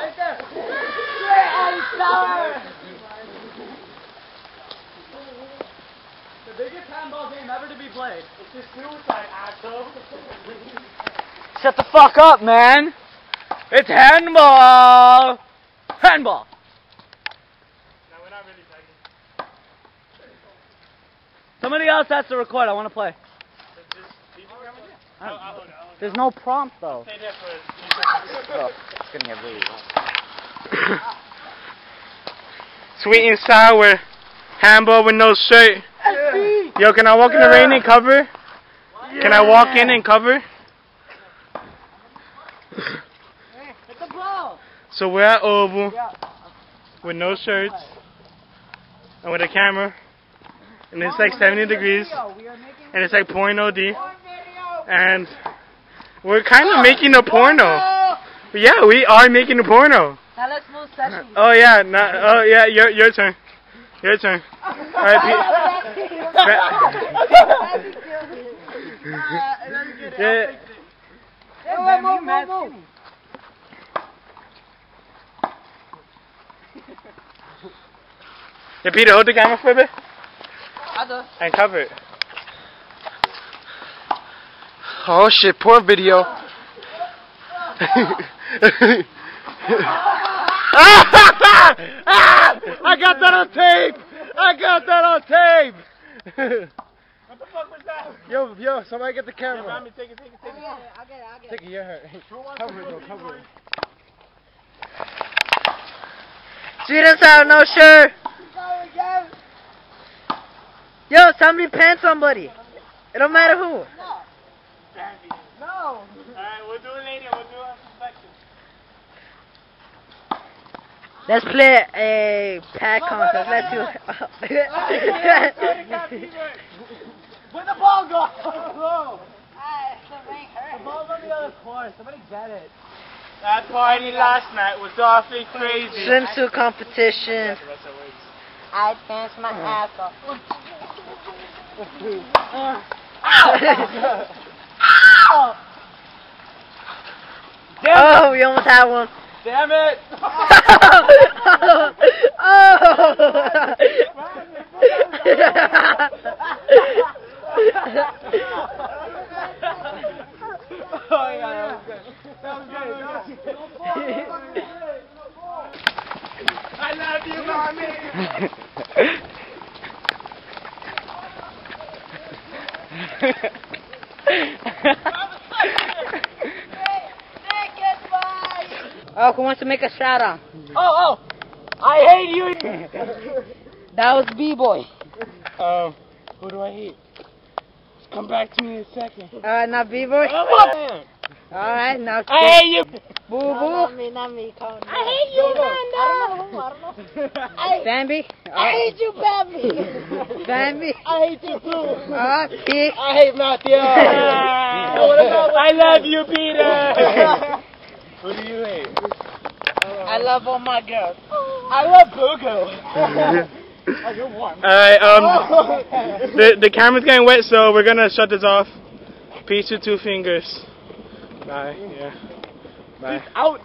Right there. Straight and sour. The biggest handball game ever to be played. It's just suicide, asshole. Shut the fuck up, man. It's handball. Handball. No, we're not really tagging. Somebody else has to record. I want to play. There's no prompt though. Stay there for a few seconds. Oh, it's gonna get really hot. Sweet and sour. Handball with no shirt. Yeah. Yo, can I walk in the rain and cover? Yeah. Can I walk in and cover? Hit the ball. So we're at Oval with no shirts and with a camera, and it's like 70 degrees, and it's like pouring OD, and we're kind of making a porno. Yeah, we are making a porno. Now let's move session. Oh yeah, your turn. Your turn. Alright, Move. Yeah, Peter, hold the camera for a bit. I do. And cover it. Oh shit, poor video. I got that on tape! I got that on tape! What the fuck was that? Yo, somebody get the camera. Yeah, take it. I'll get it. Take it, you're hurt. Cover it though, cover it. Sweet and sour, no shirt. Yo, somebody pan somebody. It don't matter who. No. Alright, we'll do it later. We'll do it inspection. Let's play a pack contest. Let's do it. Where'd the ball go? The ball's on the other court. Somebody get it. That party last night was awfully crazy. Swimsuit competition. I danced my ass off. Oh, we almost had one. Damn it! Oh yeah, that was good. I love you, mommy. Oh, who wants to make a shout out? Oh, I hate you. That was B-boy. Who do I hate? Come back to me in a second. Now B-boy. Oh, Alright, now I hate you. BooGoo. Not me. I hate you, I don't know. Bambi. I hate you, Bambi. Bambi. I hate you too. T. I hate Matthew. I love you, Peter. Who do you hate? I love all my girls. I love BooGoo. Oh, you're warm. Alright, the camera's getting wet, so we're gonna shut this off. Peace with 2 fingers. Bye. Yeah. Bye. Out.